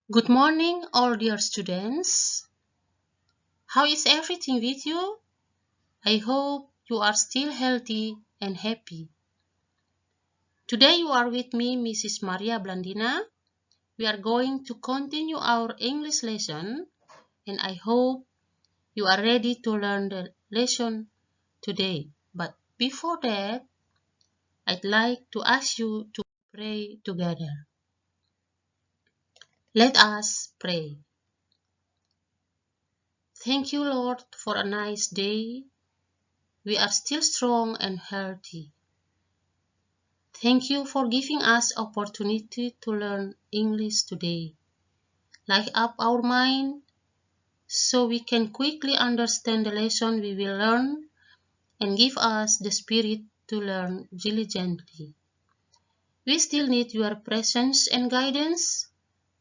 Good morning, all dear students. How is everything with you? I hope you are still healthy and happy. Today you are with me, Mrs. Maria Blandina. We are going to continue our English lesson, and I hope you are ready to learn the lesson today. But before that, I'd like to ask you to pray together. Let us pray. Thank you, Lord, for a nice day. We are still strong and healthy. Thank you for giving us opportunity to learn English today. Light up our mind so we can quickly understand the lesson we will learn and give us the spirit to learn diligently. We still need your presence and guidance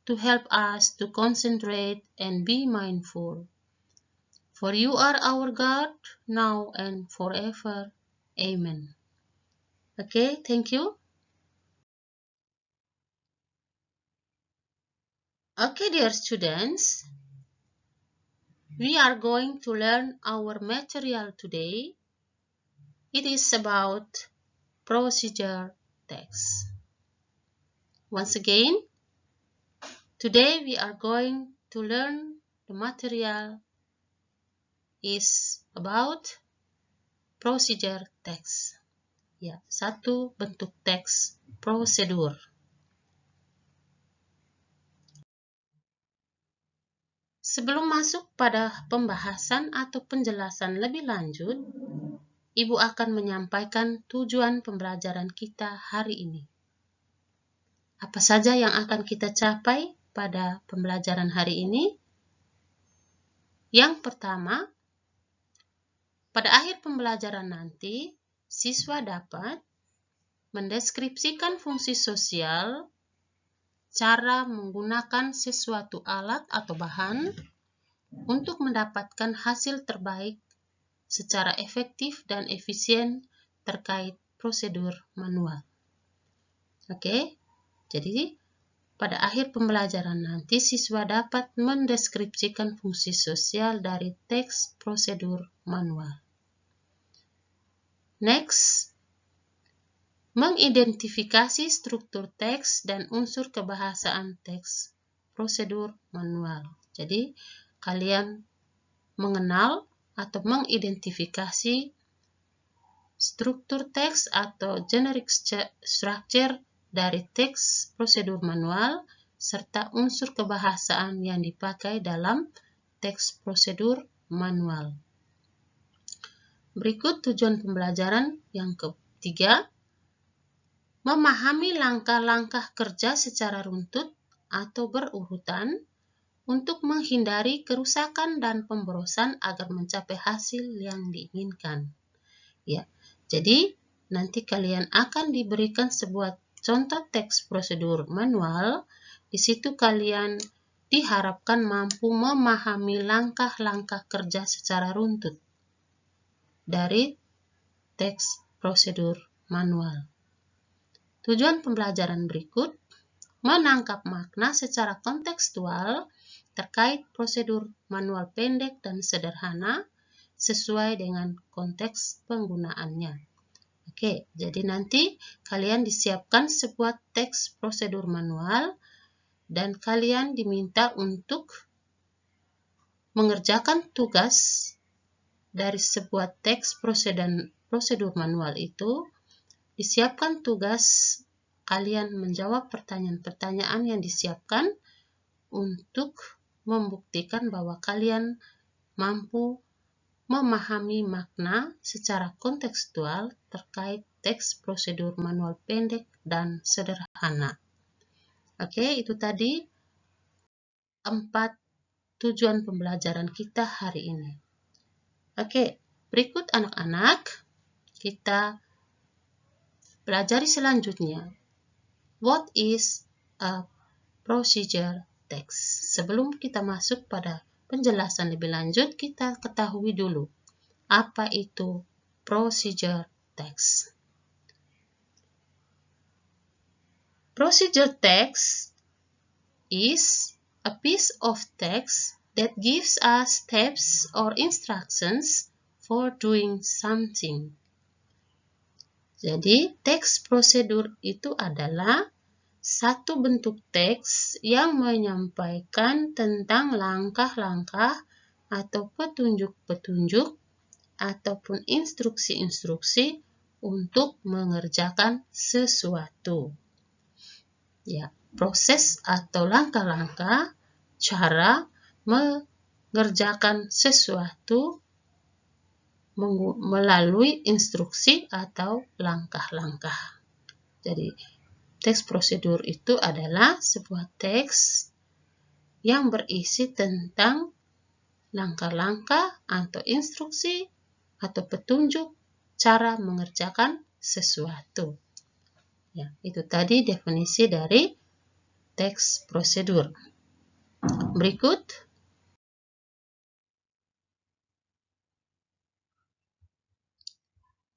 to help us to concentrate and be mindful. For you are our God, now and forever. Amen. Okay, thank you. Okay, dear students, we are going to learn our material today. It is about procedure text. Once again, today we are going to learn the material is about procedure text. Ya, satu bentuk teks prosedur. Sebelum masuk pada pembahasan atau penjelasan lebih lanjut, Ibu akan menyampaikan tujuan pembelajaran kita hari ini. Apa saja yang akan kita capai pada pembelajaran hari ini? Yang pertama, pada akhir pembelajaran nanti, siswa dapat mendeskripsikan fungsi sosial, cara menggunakan sesuatu alat atau bahan untuk mendapatkan hasil terbaik secara efektif dan efisien terkait prosedur manual. Oke, jadi pada akhir pembelajaran nanti siswa dapat mendeskripsikan fungsi sosial dari teks prosedur manual. Next, mengidentifikasi struktur teks dan unsur kebahasaan teks prosedur manual. Jadi, kalian mengenal atau mengidentifikasi struktur teks atau generic structure dari teks prosedur manual serta unsur kebahasaan yang dipakai dalam teks prosedur manual. Berikut tujuan pembelajaran yang ketiga, memahami langkah-langkah kerja secara runtut atau berurutan untuk menghindari kerusakan dan pemborosan agar mencapai hasil yang diinginkan. Ya, jadi nanti kalian akan diberikan sebuah contoh teks prosedur manual. Di situ kalian diharapkan mampu memahami langkah-langkah kerja secara runtut dari teks prosedur manual. Tujuan pembelajaran berikut, menangkap makna secara kontekstual terkait prosedur manual pendek dan sederhana sesuai dengan konteks penggunaannya. Oke, jadi nanti kalian disiapkan sebuah teks prosedur manual dan kalian diminta untuk mengerjakan tugas dari sebuah teks prosedur manual itu. Disiapkan tugas kalian menjawab pertanyaan-pertanyaan yang disiapkan untuk membuktikan bahwa kalian mampu memahami makna secara kontekstual terkait teks prosedur manual pendek dan sederhana. Oke, itu tadi 4 tujuan pembelajaran kita hari ini. Oke, berikut anak-anak kita pelajari selanjutnya. What is a procedure text? Sebelum kita masuk pada penjelasan lebih lanjut, kita ketahui dulu apa itu procedure text. Procedure text is a piece of text that gives us steps or instructions for doing something. Jadi, teks prosedur itu adalah satu bentuk teks yang menyampaikan tentang langkah-langkah atau petunjuk-petunjuk ataupun instruksi-instruksi untuk mengerjakan sesuatu. Ya, proses atau langkah-langkah cara mengerjakan sesuatu melalui instruksi atau langkah-langkah. Jadi, teks prosedur itu adalah sebuah teks yang berisi tentang langkah-langkah atau instruksi atau petunjuk cara mengerjakan sesuatu. Ya, itu tadi definisi dari teks prosedur. Berikut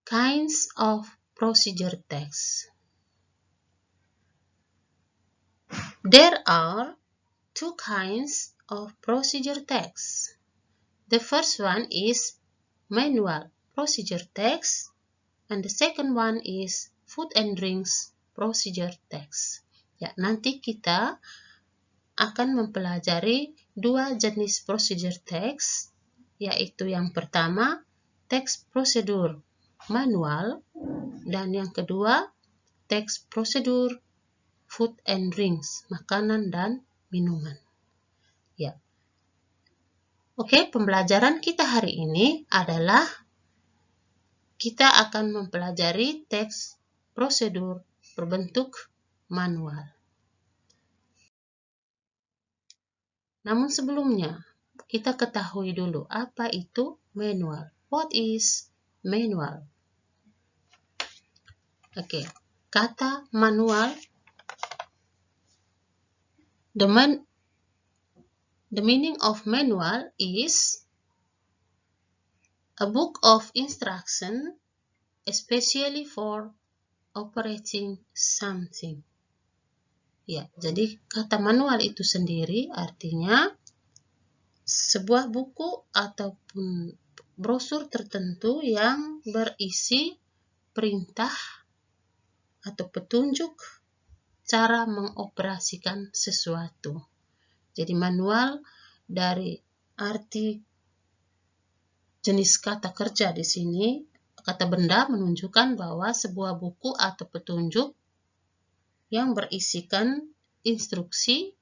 kinds of procedure text. There are two kinds of procedure text. The first one is manual procedure text, and the second one is food and drinks procedure text. Ya, nanti kita akan mempelajari dua jenis procedure text, yaitu yang pertama teks prosedur manual dan yang kedua teks prosedur food and drinks, makanan dan minuman. Ya. Oke, pembelajaran kita hari ini adalah kita akan mempelajari teks prosedur berbentuk manual. Namun sebelumnya, kita ketahui dulu apa itu manual. What is manual? Oke, kata manual, the meaning of manual is a book of instruction, especially for operating something. Ya, jadi kata manual itu sendiri artinya sebuah buku ataupun brosur tertentu yang berisi perintah atau petunjuk cara mengoperasikan sesuatu. Jadi manual dari arti jenis kata kerja di sini, kata benda menunjukkan bahwa sebuah buku atau petunjuk yang berisikan instruksi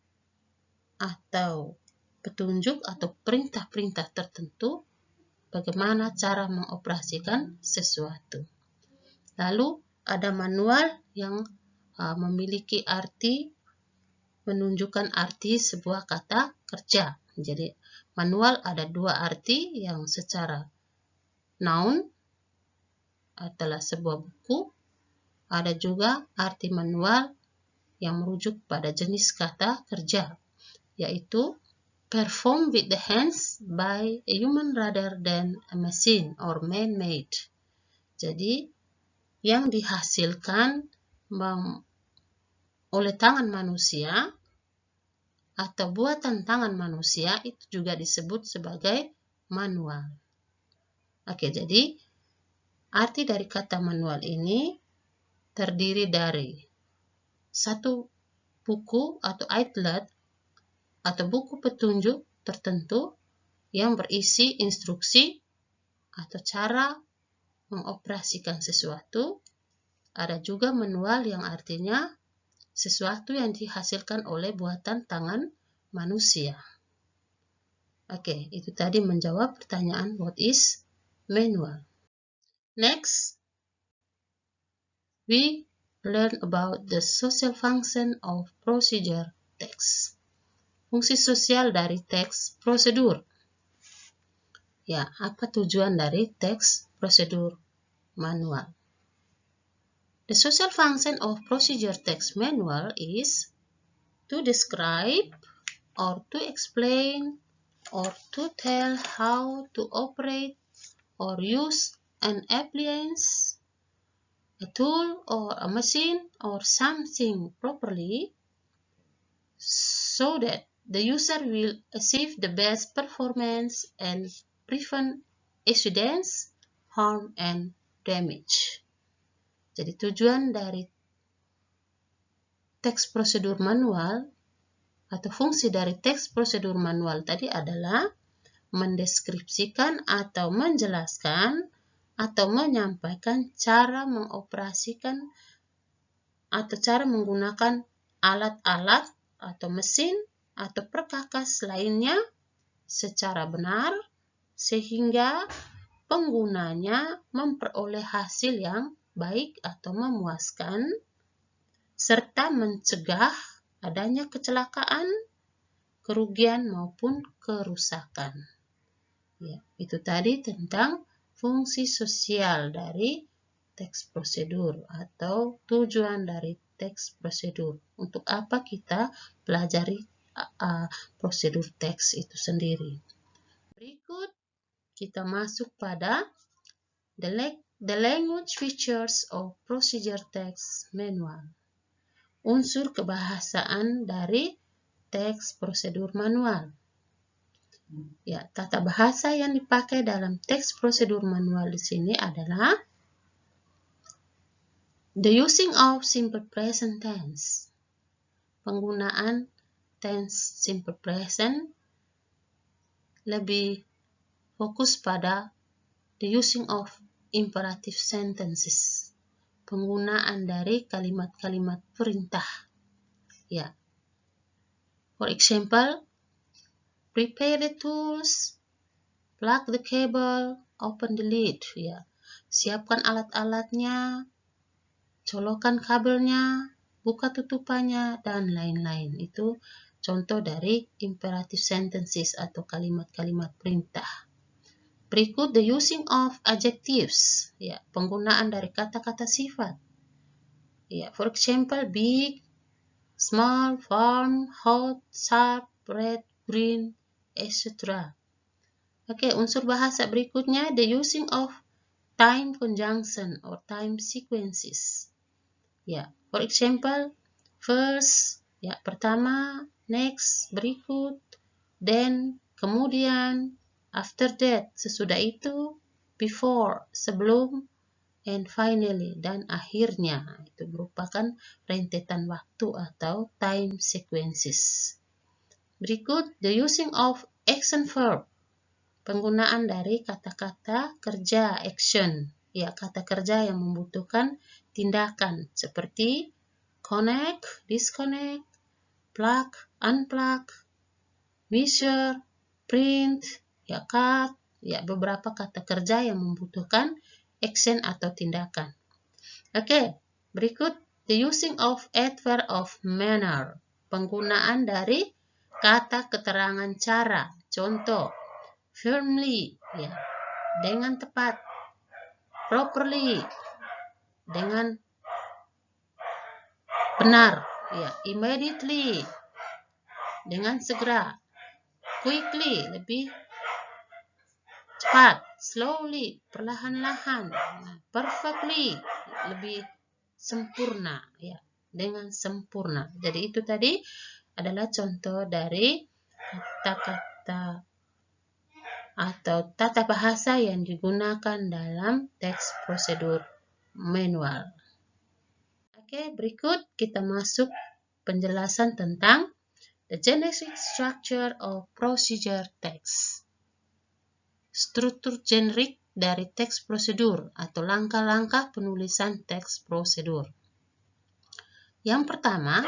atau petunjuk atau perintah-perintah tertentu bagaimana cara mengoperasikan sesuatu. Lalu ada manual yang memiliki arti menunjukkan arti sebuah kata kerja. Jadi manual ada dua arti, yang secara noun adalah sebuah buku, ada juga arti manual yang merujuk pada jenis kata kerja, yaitu perform with the hands by a human rather than a machine or man-made. Jadi yang dihasilkan oleh tangan manusia atau buatan tangan manusia itu juga disebut sebagai manual. Oke, jadi arti dari kata manual ini terdiri dari satu buku atau outlet atau buku petunjuk tertentu yang berisi instruksi atau cara mengoperasikan sesuatu. Ada juga manual yang artinya sesuatu yang dihasilkan oleh buatan tangan manusia. Oke, itu tadi menjawab pertanyaan what is manual. Next, we learn about the social function of procedure text. Fungsi sosial dari teks prosedur. Ya, apa tujuan dari teks prosedur manual? The social function of procedure text manual is to describe or to explain or to tell how to operate or use an appliance, a tool or a machine or something properly so that the user will achieve the best performance and prevent accidents, harm, and damage. Jadi tujuan dari teks prosedur manual atau fungsi dari teks prosedur manual tadi adalah mendeskripsikan atau menjelaskan atau menyampaikan cara mengoperasikan atau cara menggunakan alat-alat atau mesin atau perkakas lainnya secara benar sehingga penggunanya memperoleh hasil yang baik atau memuaskan serta mencegah adanya kecelakaan, kerugian maupun kerusakan. Ya, itu tadi tentang fungsi sosial dari teks prosedur atau tujuan dari teks prosedur. Untuk apa kita pelajari prosedur teks itu sendiri. Berikut kita masuk pada the language features of procedure text manual. Unsur kebahasaan dari teks prosedur manual. Ya, tata bahasa yang dipakai dalam teks prosedur manual di sini adalah the using of simple present tense. Penggunaan tense simple present lebih fokus pada the using of imperative sentences. Penggunaan dari kalimat-kalimat perintah. Ya. For example, prepare the tools, plug the cable, open the lid. Ya. Siapkan alat-alatnya, colokan kabelnya, buka tutupannya, dan lain-lain. Itu contoh dari imperative sentences atau kalimat-kalimat perintah. Berikut the using of adjectives. Ya, penggunaan dari kata-kata sifat. Ya, for example, big, small, warm, hot, sharp, red, green, etc. Oke, unsur bahasa berikutnya the using of time conjunction or time sequences. Ya, for example, first, ya pertama, next, berikut, then, kemudian, after that, sesudah itu, before, sebelum, and finally, dan akhirnya. Itu merupakan rentetan waktu atau time sequences. Berikut, the using of action verb. Penggunaan dari kata-kata kerja, action. Ya, kata kerja yang membutuhkan tindakan seperti connect, disconnect, plug, unplug, measure, print, ya cut, ya beberapa kata kerja yang membutuhkan action atau tindakan. Oke, berikut the using of adverb of manner. Penggunaan dari kata keterangan cara. Contoh, firmly, ya, dengan tepat, properly, dengan benar, ya, immediately, dengan segera, quickly, lebih cepat, slowly, perlahan-lahan, perfectly, lebih sempurna, ya, dengan sempurna. Jadi itu tadi adalah contoh dari kata-kata atau tata bahasa yang digunakan dalam teks prosedur manual. Oke, berikut kita masuk penjelasan tentang the generic structure of procedure text. Struktur generik dari teks prosedur atau langkah-langkah penulisan teks prosedur. Yang pertama,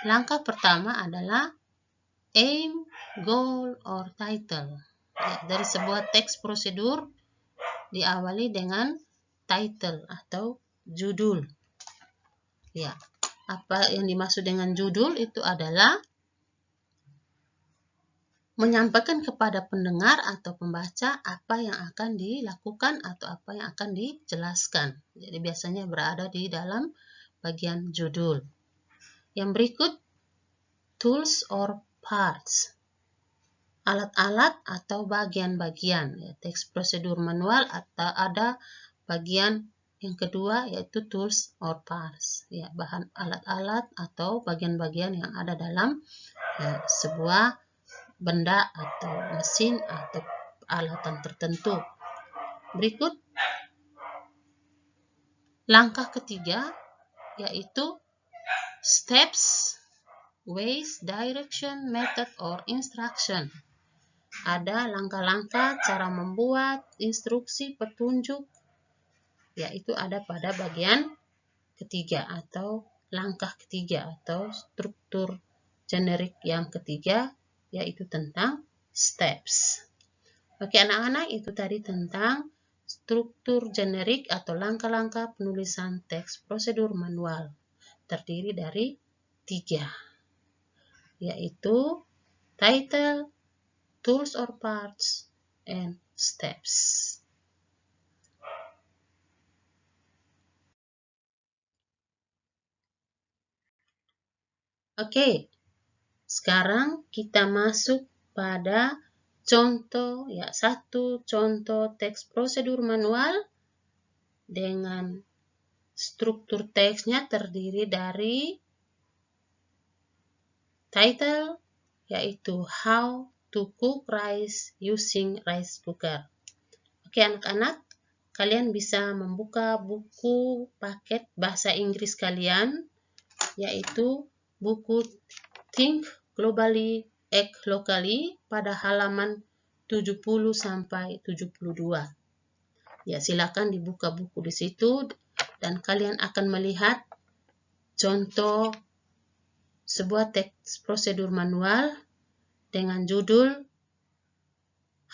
langkah pertama adalah aim, goal, or title. Ya, dari sebuah teks prosedur diawali dengan title atau judul. Ya, apa yang dimaksud dengan judul itu adalah menyampaikan kepada pendengar atau pembaca apa yang akan dilakukan atau apa yang akan dijelaskan. Jadi biasanya berada di dalam bagian judul. Yang berikut, tools or parts. Alat-alat atau bagian-bagian. Ya, teks prosedur manual atau ada bagian Yang kedua yaitu tools or parts, ya, bahan alat-alat atau bagian-bagian yang ada dalam sebuah benda atau mesin atau alatan tertentu. Berikut langkah ketiga yaitu steps, ways, direction, method, or instruction. Ada langkah-langkah cara membuat, instruksi, petunjuk, yaitu ada pada bagian ketiga atau langkah ketiga atau struktur generik yang ketiga, yaitu tentang steps. Oke anak-anak, itu tadi tentang struktur generik atau langkah-langkah penulisan teks prosedur manual. Terdiri dari 3, yaitu title, tools or parts, and steps. Oke, sekarang kita masuk pada contoh, ya, satu contoh teks prosedur manual dengan struktur teksnya terdiri dari title, yaitu How to Cook Rice Using Rice Cooker. Oke anak-anak, kalian bisa membuka buku paket bahasa Inggris kalian, yaitu buku Think Globally, Act Locally pada halaman 70 sampai 72. Ya, silakan dibuka buku di situ dan kalian akan melihat contoh sebuah teks prosedur manual dengan judul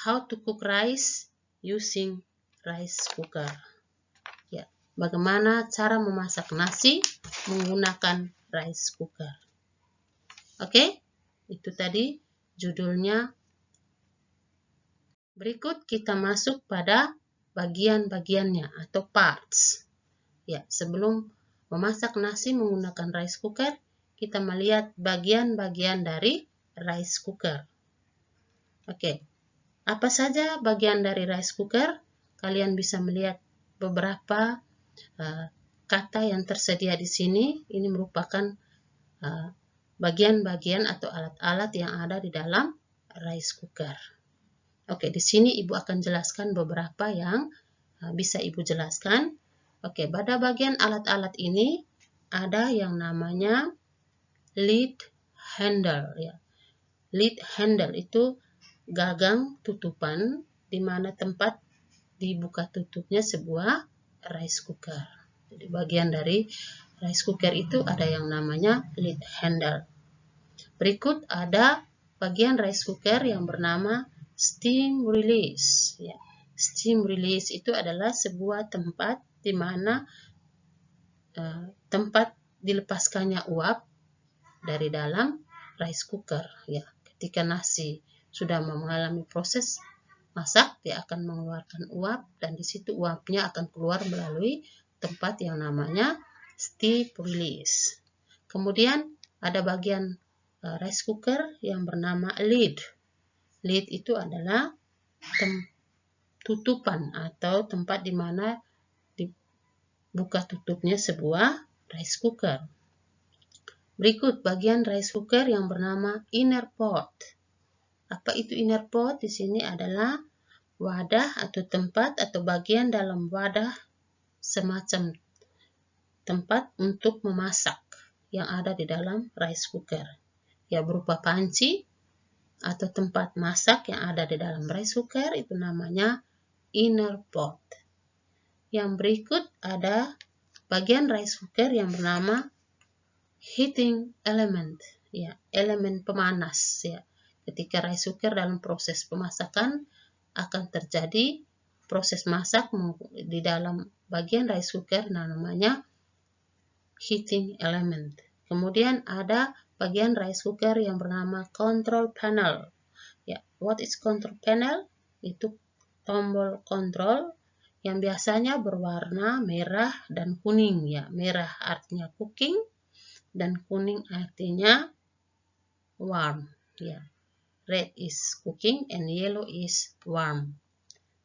How to Cook Rice Using Rice Cooker. Ya, bagaimana cara memasak nasi menggunakan rice cooker. Oke, itu tadi judulnya. Berikut kita masuk pada bagian-bagiannya atau parts. Ya, sebelum memasak nasi menggunakan rice cooker, kita melihat bagian-bagian dari rice cooker. Oke, apa saja bagian dari rice cooker? Kalian bisa melihat beberapa kata yang tersedia di sini. Ini merupakan bagian-bagian atau alat-alat yang ada di dalam rice cooker. Oke, di sini Ibu akan jelaskan beberapa yang bisa Ibu jelaskan. Oke, pada bagian alat-alat ini ada yang namanya lid handle. Ya. Lid handle itu gagang tutupan di mana tempat dibuka tutupnya sebuah rice cooker. Jadi bagian dari rice cooker itu ada yang namanya lid handle. Berikut ada bagian rice cooker yang bernama steam release. Ya. Steam release itu adalah sebuah tempat di mana tempat dilepaskannya uap dari dalam rice cooker. Ya. Ketika nasi sudah mengalami proses masak, dia akan mengeluarkan uap dan di situ uapnya akan keluar melalui tempat yang namanya steam release. Kemudian ada bagian rice cooker yang bernama lid. Lid itu adalah tutupan atau tempat di mana dibuka tutupnya sebuah rice cooker. Berikut bagian rice cooker yang bernama inner pot. Apa itu inner pot? Di sini adalah wadah atau tempat atau bagian dalam wadah semacam tempat untuk memasak yang ada di dalam rice cooker. Ya, berupa panci atau tempat masak yang ada di dalam rice cooker, itu namanya inner pot. Yang berikut ada bagian rice cooker yang bernama heating element, ya, elemen pemanas. Ya. Ketika rice cooker dalam proses pemasakan akan terjadi proses masak di dalam bagian rice cooker, namanya heating element. Kemudian ada bagian rice cooker yang bernama control panel. Ya, what is control panel? Itu tombol kontrol yang biasanya berwarna merah dan kuning. Ya, merah artinya cooking dan kuning artinya warm. Ya, red is cooking and yellow is warm.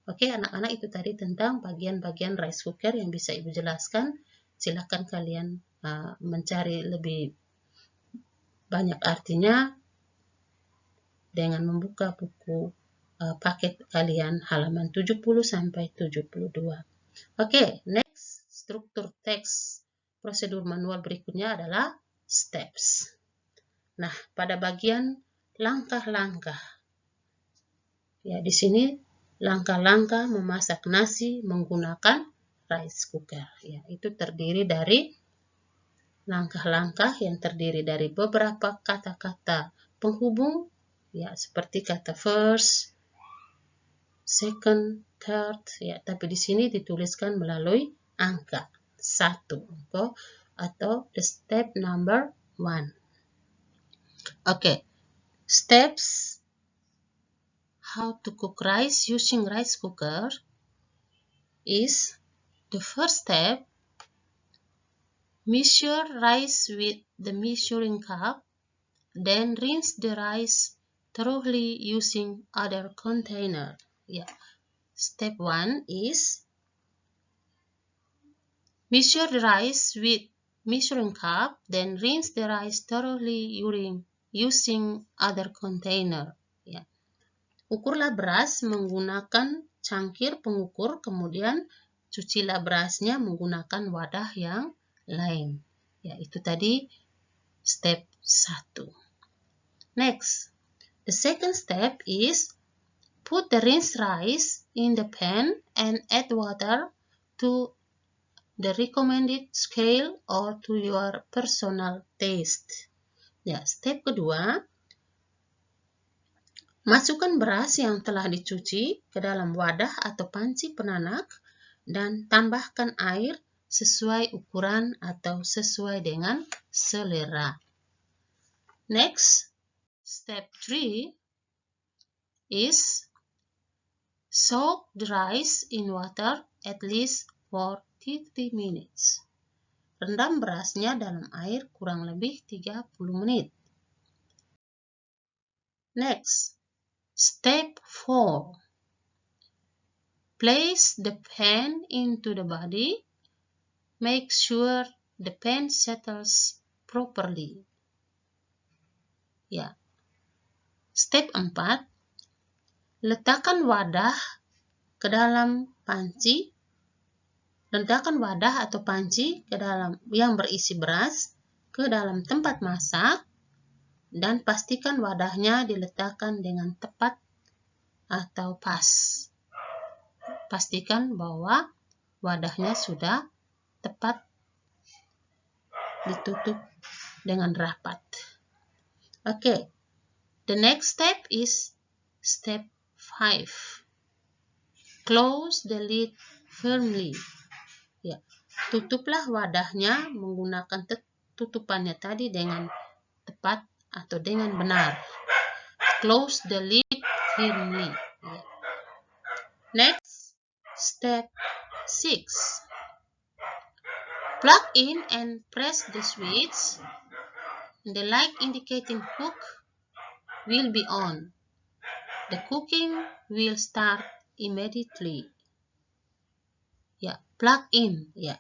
Oke, anak-anak, itu tadi tentang bagian-bagian rice cooker yang bisa Ibu jelaskan. Silakan kalian mencari lebih banyak artinya dengan membuka buku paket kalian halaman 70 sampai 72. Oke, next, struktur teks prosedur manual berikutnya adalah steps. Nah, pada bagian langkah-langkah, ya di sini langkah-langkah memasak nasi menggunakan rice cooker. Ya, itu terdiri dari langkah-langkah yang terdiri dari beberapa kata-kata penghubung, ya seperti kata first, second, third, ya, tapi di sini dituliskan melalui angka 1 atau the step number 1. Oke, steps how to cook rice using rice cooker is the first step, measure rice with the measuring cup, then rinse the rice thoroughly using other container. Yeah. Step 1 is measure the rice with measuring cup, then rinse the rice thoroughly using other container. Ya. Ukurlah beras menggunakan cangkir pengukur, kemudian cucilah berasnya menggunakan wadah yang lain. Ya, itu tadi step 1. Next, the second step is put the rinsed rice in the pan and add water to the recommended scale or to your personal taste. Ya, step kedua, masukkan beras yang telah dicuci ke dalam wadah atau panci penanak dan tambahkan air sesuai ukuran atau sesuai dengan selera. Next, step 3 is soak the rice in water at least for 30 minutes. Rendam berasnya dalam air kurang lebih 30 menit. Next, step 4. Place the pan into the body. Make sure the pan settles properly. Ya. Step 4. Letakkan wadah ke dalam panci. Letakkan wadah atau panci ke dalam yang berisi beras ke dalam tempat masak dan pastikan wadahnya diletakkan dengan tepat atau pas. Pastikan bahwa wadahnya sudah tepat ditutup dengan rapat. Oke. The next step is step 5. Close the lid firmly. Ya, tutuplah wadahnya menggunakan tutupannya tadi dengan tepat atau dengan benar. Close the lid firmly. Ya. Next, step 6. Plug in and press the switch. The light indicating cook will be on. The cooking will start immediately. Ya, plug in. Ya.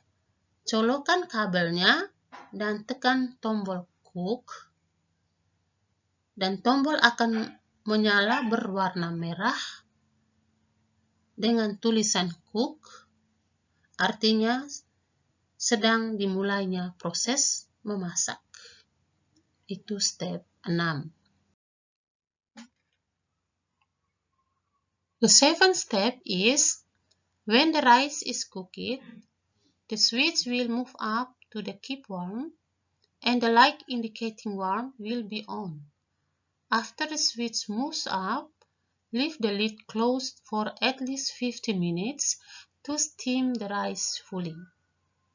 Colokan kabelnya dan tekan tombol cook. Dan tombol akan menyala berwarna merah dengan tulisan cook. Artinya sedang dimulainya proses memasak. Itu step 6. The seventh step is when the rice is cooked, the switch will move up to the keep warm and the light indicating warm will be on. After the switch moves up, leave the lid closed for at least 15 minutes to steam the rice fully.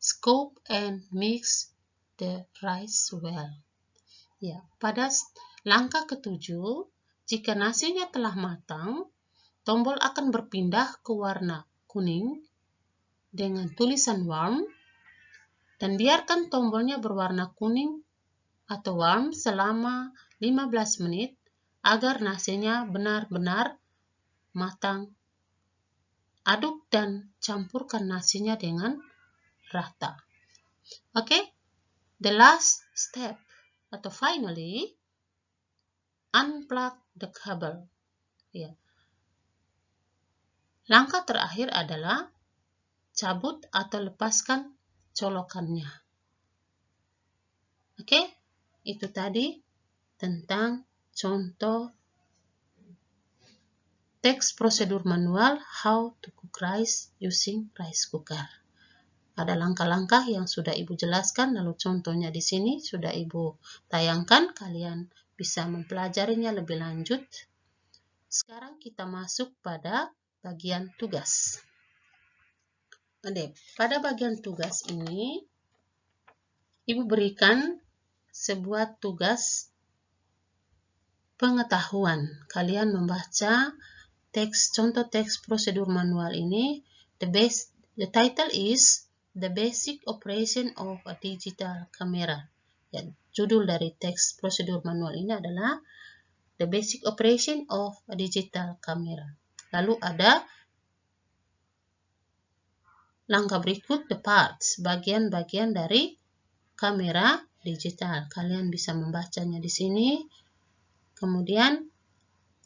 Scoop and mix the rice well. Ya, pada langkah ketujuh, jika nasinya telah matang, tombol akan berpindah ke warna kuning dengan tulisan warm dan biarkan tombolnya berwarna kuning atau warm selama 15 menit agar nasinya benar-benar matang aduk dan campurkan nasinya dengan rata. Oke, the last step atau finally, unplug the cable. Ya. Langkah terakhir adalah cabut atau lepaskan colokannya. Oke, itu tadi tentang contoh teks prosedur manual how to cook rice using rice cooker. Ada langkah-langkah yang sudah Ibu jelaskan, lalu contohnya di sini sudah Ibu tayangkan. Kalian bisa mempelajarinya lebih lanjut. Sekarang kita masuk pada bagian tugas. Pada bagian tugas ini, Ibu berikan sebuah tugas pengetahuan. Kalian membaca contoh teks prosedur manual ini. The title is The Basic Operation of a Digital Camera. Ya, judul dari teks prosedur manual ini adalah The Basic Operation of a Digital Camera. Lalu ada langkah berikut, the parts, bagian-bagian dari kamera digital. Kalian bisa membacanya di sini. Kemudian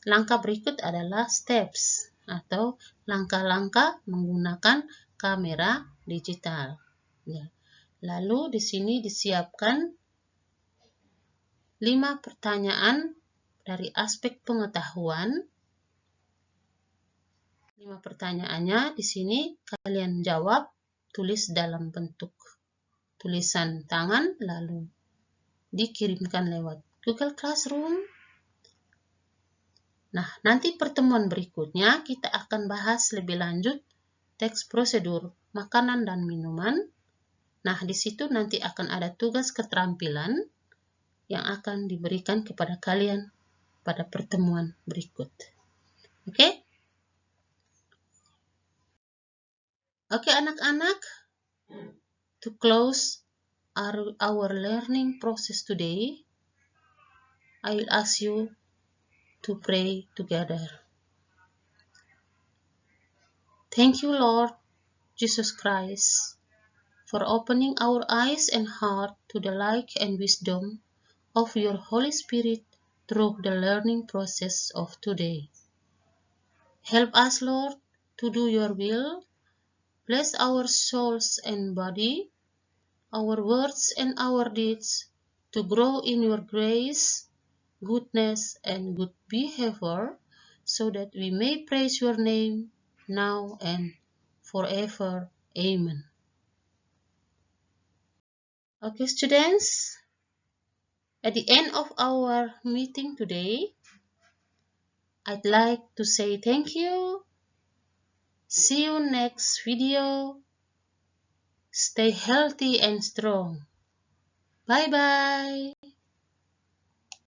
langkah berikut adalah steps atau langkah-langkah menggunakan kamera digital. Ya. Lalu di sini disiapkan 5 pertanyaan dari aspek pengetahuan. 5 pertanyaannya di sini kalian jawab, tulis dalam bentuk tulisan tangan, lalu dikirimkan lewat Google Classroom. Nah, nanti pertemuan berikutnya kita akan bahas lebih lanjut teks prosedur makanan dan minuman. Nah, di situ nanti akan ada tugas keterampilan yang akan diberikan kepada kalian pada pertemuan berikut. Oke? Oke, anak-anak. To close our learning process today, I will ask you to pray together. Thank you, Lord Jesus Christ, for opening our eyes and heart to the light and wisdom of your Holy Spirit through the learning process of today. Help us, Lord, to do your will. Bless our souls and body, our words and our deeds, to grow in your grace, goodness, and good behavior, so that we may praise your name now and forever. Amen. Okay, students, at the end of our meeting today, I'd like to say thank you. See you next video. Stay healthy and strong. Bye-bye.